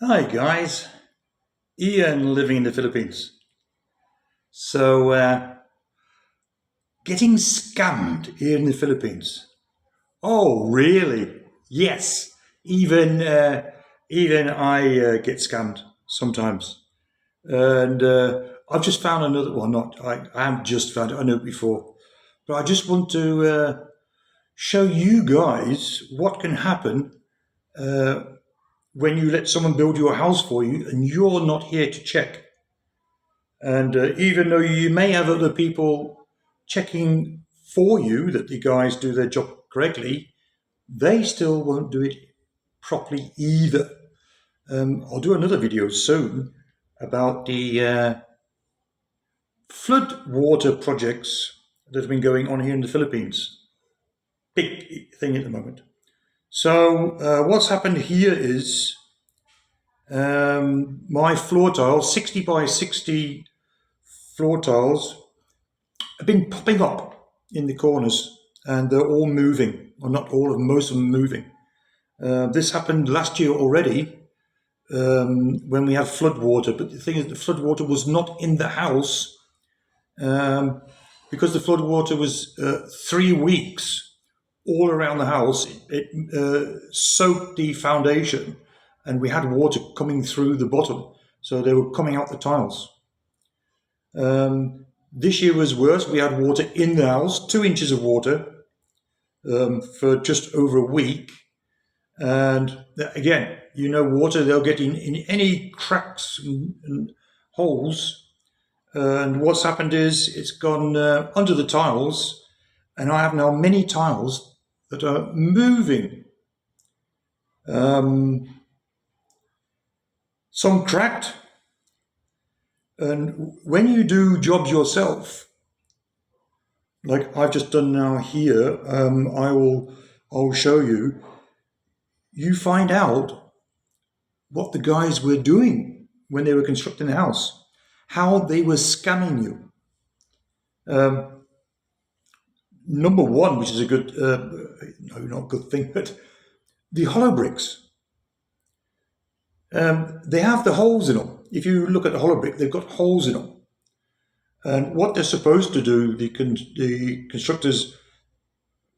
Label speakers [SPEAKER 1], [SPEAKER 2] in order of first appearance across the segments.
[SPEAKER 1] Hi guys, Ian living in the Philippines. So, getting scammed here in the Philippines. Oh, really? Yes. Even I get scammed sometimes. And I've just found another. Well, not I haven't just found it. I know it before, but I just want to show you guys what can happen uh, when you let someone build your house for you and you're not here to check. And even though you may have other people checking for you that the guys do their job correctly, they still won't do it properly either. I'll do another video soon about the flood water projects that have been going on here in the Philippines. Big thing at the moment. So what's happened here is my floor tiles, 60 by 60 floor tiles, have been popping up in the corners, and they're all moving, or not all of them, most of them moving. This happened last year already when we had flood water, but the thing is, the flood water was not in the house because the flood water was 3 weeks all around the house. It soaked the foundation, and we had water coming through the bottom, so they were coming out the tiles. This year was worse. We had water in the house, 2 inches of water for just over a week. And again, water, they'll get in any cracks and holes. And what's happened is it's gone under the tiles, and I have now many tiles that are moving. Some cracked. And when you do jobs yourself, like I've just done now here, I'll show you. You find out what the guys were doing when they were constructing the house, how they were scamming you. Number one, which is a good, no, not good thing, but the hollow bricks. They have the holes in them. If you look at the hollow brick, they've got holes in them. And what they're supposed to do, the constructors,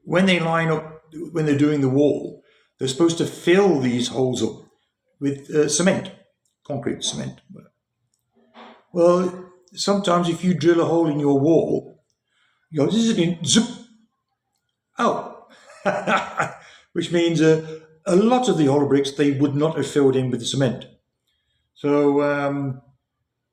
[SPEAKER 1] when they line up, when they're doing the wall, they're supposed to fill these holes up with cement, concrete cement. Well, sometimes if you drill a hole in your wall, you go, zip, oh, which means a lot of the hollow bricks they would not have filled in with the cement. So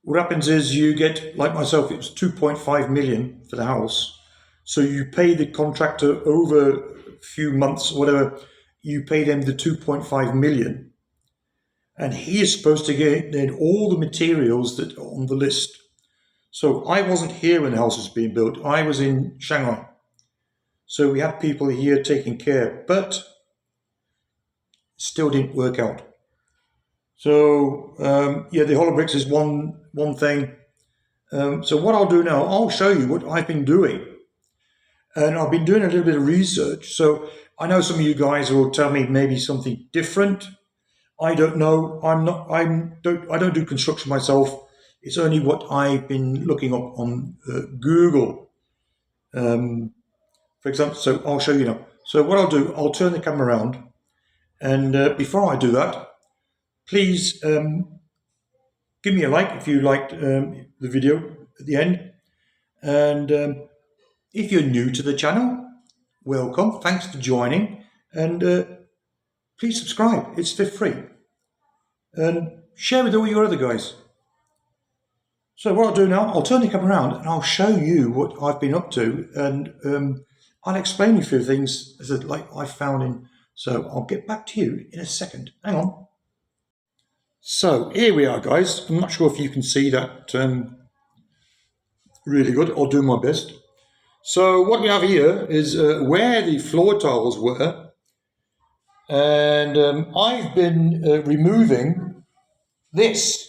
[SPEAKER 1] what happens is you get, like myself, it was 2.5 million for the house. So you pay the contractor over a few months, whatever, you pay them the 2.5 million. And he is supposed to get all the materials that are on the list. So I wasn't here when the house was being built. I was in Shanghai. So we had people here taking care, but still didn't work out. So the hollow bricks is one thing. So what I'll do now, I'll show you what I've been doing. And I've been doing a little bit of research. So I know some of you guys will tell me maybe something different. I don't know. I don't do construction myself. It's only what I've been looking up on Google. For example, so I'll show you now. So what I'll do, I'll turn the camera around. And before I do that, please give me a like if you liked the video at the end. And if you're new to the channel, welcome. Thanks for joining. And please subscribe. It's for free. And share with all your other guys. So what I'll do now, I'll turn the camera around and I'll show you what I've been up to. And I'll explain a few things like I found in. So I'll get back to you in a second. Hang on. So here we are, guys. I'm not sure if you can see that really good. I'll do my best. So what we have here is where the floor tiles were. And I've been removing this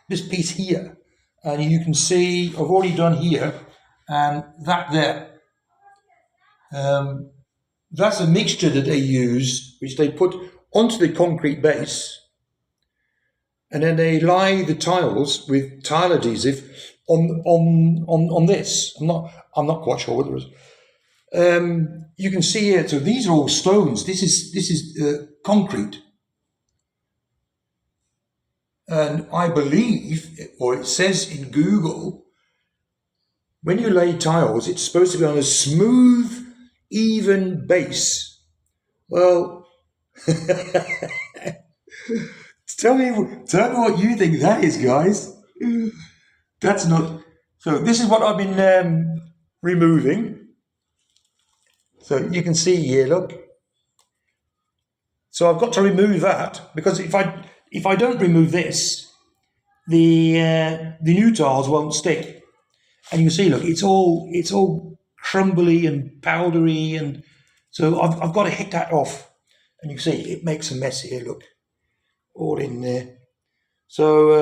[SPEAKER 1] piece here. And you can see I've already done here and that there. That's a mixture that they use, which they put onto the concrete base, and then they lie the tiles with tile adhesive on this. I'm not quite sure what it is. You can see here. So these are all stones. This is concrete, and I believe, or it says in Google, when you lay tiles, it's supposed to be on a smooth, even base. Well, tell me what you think that is, guys. That's not. So this is what I've been removing. So you can see here, look. So I've got to remove that, because if I don't remove this, the new tiles won't stick. And you can see, look, it's all crumbly and powdery, and so I've got to hit that off. And you can see it makes a mess here, look, all in there. So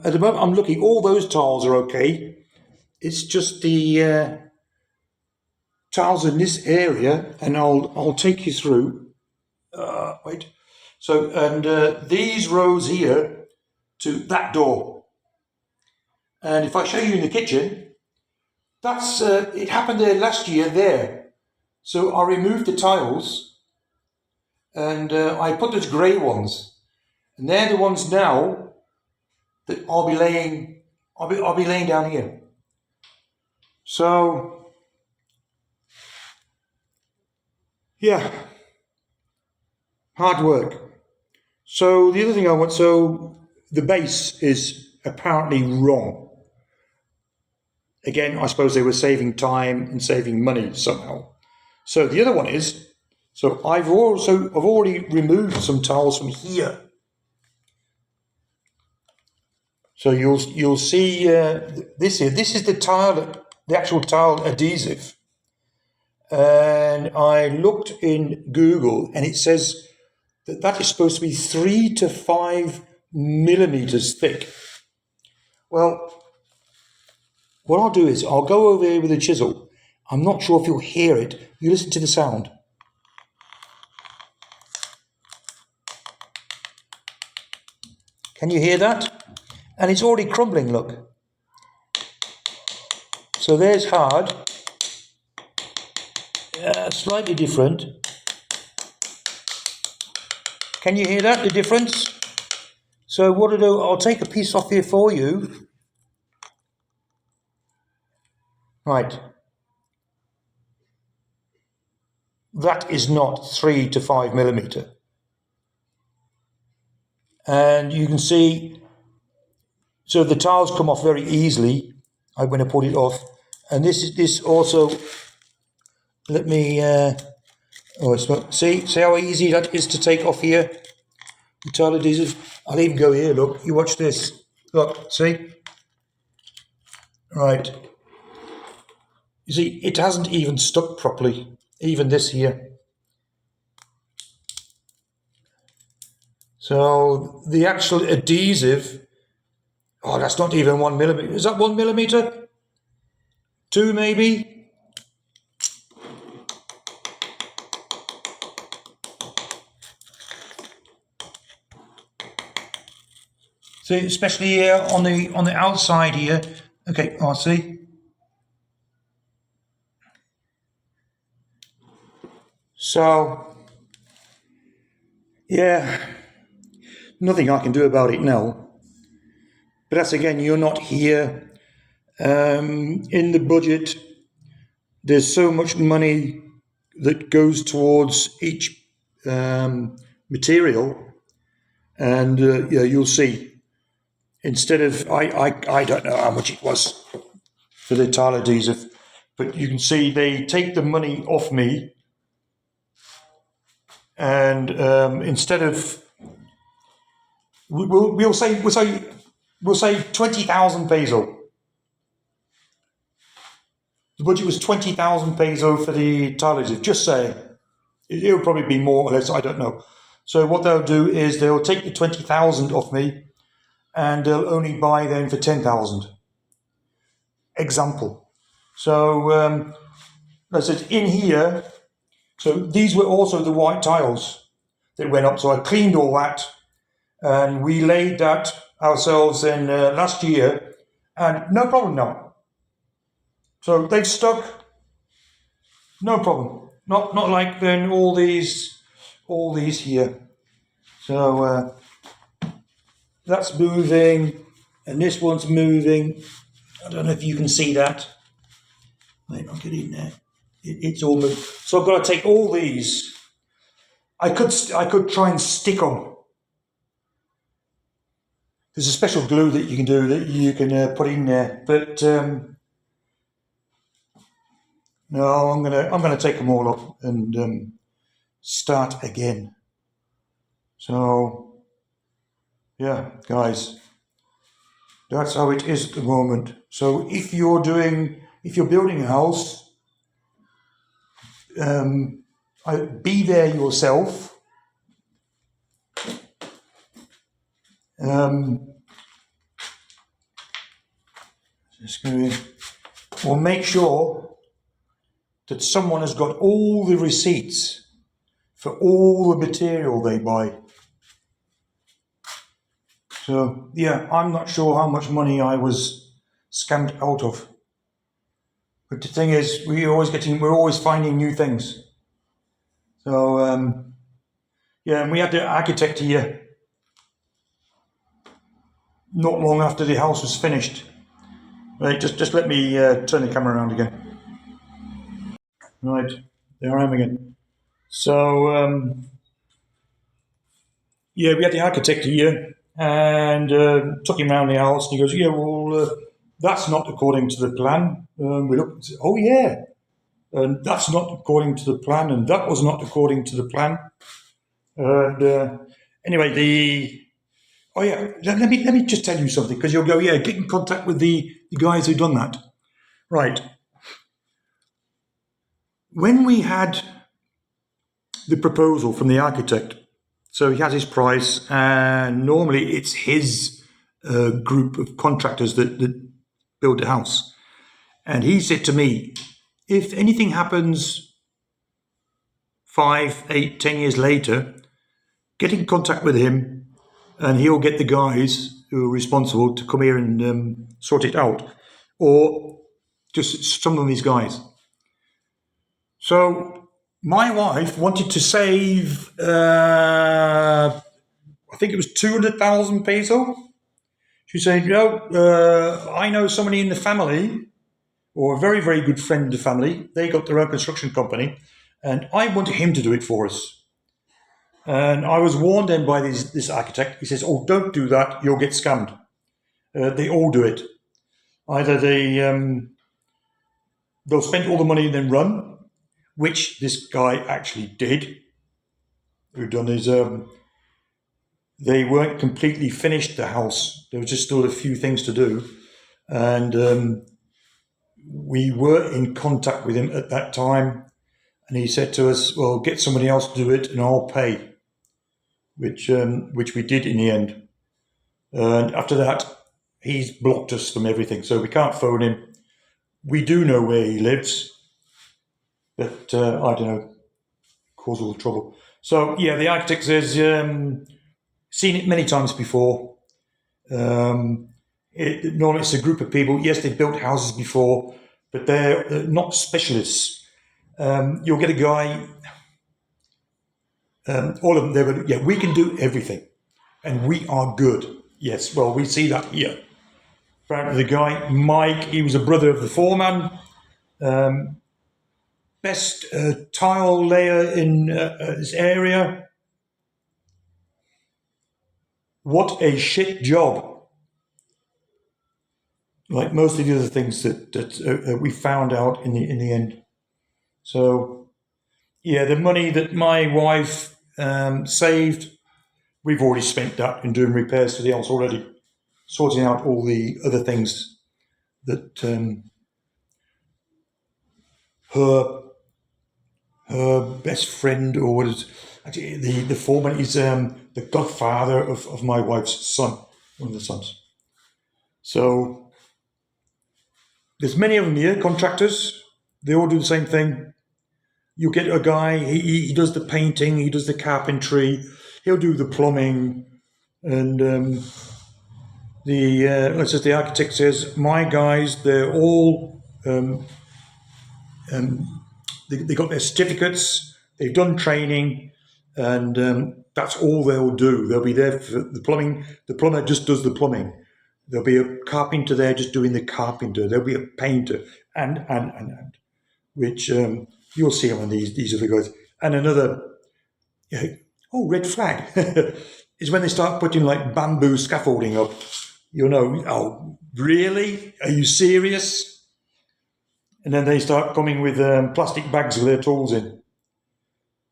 [SPEAKER 1] at the moment I'm looking, all those tiles are okay. It's just the tiles in this area, and I'll take you through. Wait. So, and these rows here to that door. And if I show you in the kitchen, that's it happened there last year there. So I removed the tiles, and I put those grey ones, and they're the ones now that I'll be laying down here. So yeah, hard work. So the other thing so the base is apparently wrong. Again, I suppose they were saving time and saving money somehow. So the other one is, so I've already removed some tiles from here. So you'll see this here. This is the actual tile adhesive. And I looked in Google, and it says that is supposed to be 3 to 5 millimeters thick. Well, what I'll do is I'll go over here with a chisel. I'm not sure if you'll hear it. You listen to the sound. Can you hear that? And it's already crumbling, look. So there's hard. Slightly different. Can you hear that, the difference? So what I'll do, I'll take a piece off here for you. Right. That is not 3 to 5 millimeter. And you can see, so the tiles come off very easily when I pull it off. And this also, let me, see how easy that is to take off here? The tile adhesive. I'll even go here, look, you watch this. Look, see? Right. You see, it hasn't even stuck properly, even this here. So the actual adhesive, oh, that's not even 1 millimeter. Is that 1 millimeter? 2 maybe? See, especially here on the outside here. Okay, I'll see. So, yeah, nothing I can do about it now. But that's, again, you're not here. In the budget, there's so much money that goes towards each material, and yeah, you'll see. Instead of, I don't know how much it was for the tile adhesive, but you can see they take the money off me. And instead of, we'll say 20,000 peso. The budget was 20,000 peso for the tile adhesive. Just saying, it'll probably be more or less. I don't know. So what they'll do is they'll take the 20,000 off me, and they'll only buy them for 10,000. Example. So I said in here. So these were also the white tiles. that went up. So I cleaned all that, and we laid that ourselves in last year, and no problem now. So they've stuck, no problem. Not like then all these here. So that's moving, and this one's moving. I don't know if you can see that. Might not get in there. It's all moved. So I've got to take all these. I could try and stick them. There's a special glue that you can do that you can put in there, but no, I'm gonna take them all up and start again. So yeah, guys, that's how it is at the moment. So if you're building a house, be there yourself. Or make sure that someone has got all the receipts for all the material they buy. So yeah, I'm not sure how much money I was scammed out of. But the thing is, we're always finding new things. So yeah, and we had the architect here not long after the house was finished. Right, just let me turn the camera around again. Right, there I am again. So yeah, we had the architect here and took him around the house, and he goes, "Yeah, well, that's not according to the plan." We looked and said, "Oh yeah, and that's not according to the plan, and that was not according to the plan." And anyway, oh yeah, let me just tell you something, because you'll go, "Yeah, get in contact with the guys who done that." Right. When we had the proposal from the architect, so he has his price, and normally it's his group of contractors that build the house. And he said to me, if anything happens 5, 8, 10 years later, get in contact with him, and he'll get the guys who are responsible to come here and sort it out, or just some of these guys. So my wife wanted to save, I think it was 200,000 peso. She said, I know somebody in the family, or a very, very good friend of the family. They got their own construction company, and I want him to do it for us. And I was warned then by this architect. He says, "Oh, don't do that. You'll get scammed." They all do it. Either they'll spend all the money and then run, which this guy actually did. Who done is they weren't completely finished the house. There was just still a few things to do, and we were in contact with him at that time, and he said to us, "Well, get somebody else to do it, and I'll pay," which we did in the end. And after that, he's blocked us from everything, so we can't phone him. We do know where he lives, but I don't know, cause all the trouble. So yeah, the architect says, seen it many times before. Normally it's a group of people. Yes, they've built houses before, but they're not specialists. You'll get a guy, all of them, they're yeah, we can do everything, and we are good. Yes, well, we see that here. Apparently the guy, Mike, he was a brother of the foreman. Best tile layer in this area. What a shit job. Like most of the other things that we found out in the end. So, yeah, the money that my wife saved, we've already spent that in doing repairs to the house already, sorting out all the other things that her best friend, or what is actually the foreman, is the godfather of my wife's son, one of the sons. So there's many of them here, contractors. They all do the same thing. you get a guy, he does the painting, he does the carpentry, he'll do the plumbing, and let's just the architect says, my guys, they're all they got their certificates, they've done training, and that's all they'll do. They'll be there for the plumbing. The plumber just does the plumbing. There'll be a carpenter there just doing the carpenter. There'll be a painter, and which you'll see on these other guys. And another, red flag is when they start putting like bamboo scaffolding up. You know, oh, really? Are you serious? And then they start coming with plastic bags with their tools in.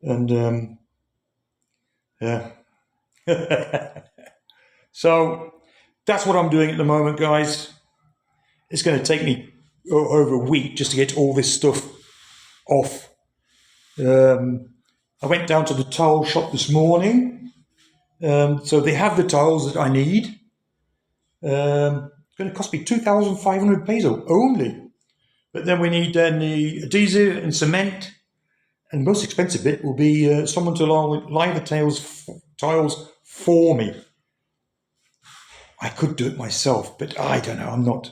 [SPEAKER 1] And yeah. So that's what I'm doing at the moment, guys. It's going to take me over a week just to get all this stuff off. I went down to the tile shop this morning. So they have the tiles that I need. It's going to cost me 2,500 peso only. But then we need the adhesive and cement. And the most expensive bit will be someone to lie the tiles for me. I could do it myself, but I don't know, I'm not.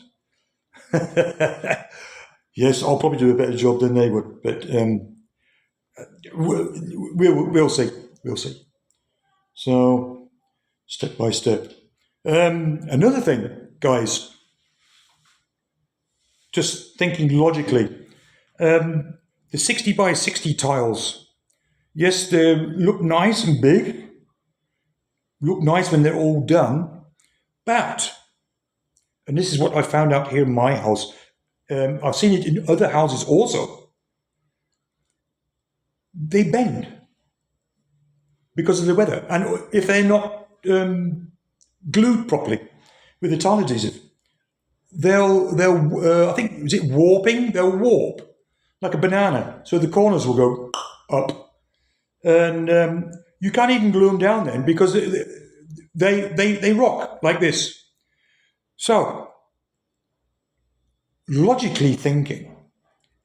[SPEAKER 1] Yes, I'll probably do a better job than they would, but we'll see. We'll see. So, step by step. Another thing, guys, just thinking logically, the 60 by 60 tiles, yes, they look nice and big, look nice when they're all done, but, and this is what I found out here in my house, I've seen it in other houses also, they bend because of the weather. And if they're not glued properly with the tile adhesive, they'll I think, is it warping? They'll warp like a banana. So the corners will go up. And you can't even glue them down then because they rock like this. So, logically thinking,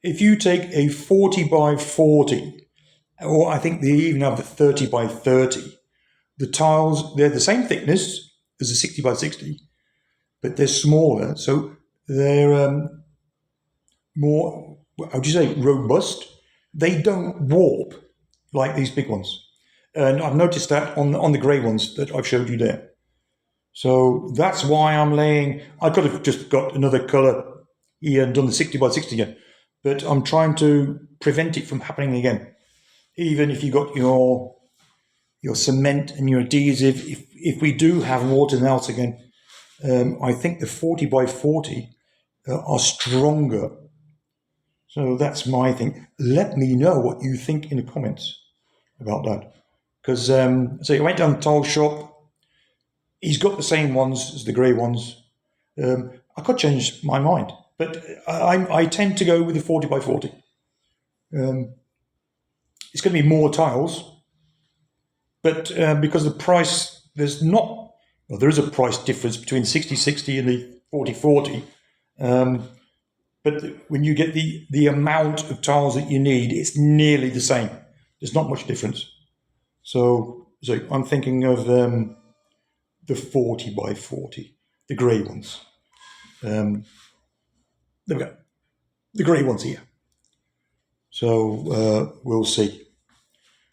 [SPEAKER 1] if you take a 40 by 40, or I think they even have the 30 by 30, the tiles, they're the same thickness as the 60 by 60, but they're smaller, so they're more, how do you say, robust. They don't warp like these big ones. And I've noticed that on the grey ones that I've showed you there. So that's why I'm laying, I could have just got another colour here and done the 60 by 60 again, but I'm trying to prevent it from happening again. Even if you got your cement and your adhesive, if we do have water out again, I think the 40 by 40 are stronger. So that's my thing. Let me know what you think in the comments about that. Because, so I went down the tile shop. He's got the same ones as the grey ones. I could change my mind, but I tend to go with the 40 by 40. It's going to be more tiles, but because the price, there is a price difference between 60/60 and the 40/40. But when you get the amount of tiles that you need, it's nearly the same. There's not much difference. So I'm thinking of the 40 by 40, the grey ones. There we go. The grey ones here. So we'll see.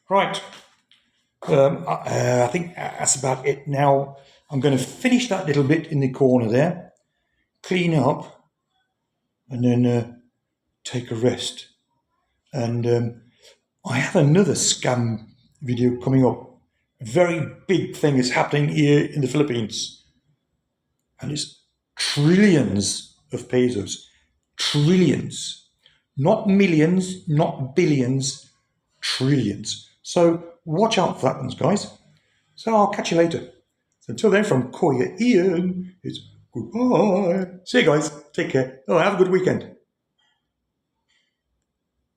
[SPEAKER 1] Right. I think that's about it now. I'm going to finish that little bit in the corner there, clean up, and then take a rest. And I have another scam video coming up. A very big thing is happening here in the Philippines. And it's trillions of pesos. Trillions. Not millions, not billions, trillions. So watch out for that one, guys. So I'll catch you later. So until then, from Koya Ian, it's goodbye. See you guys. Take care. Oh, have a good weekend.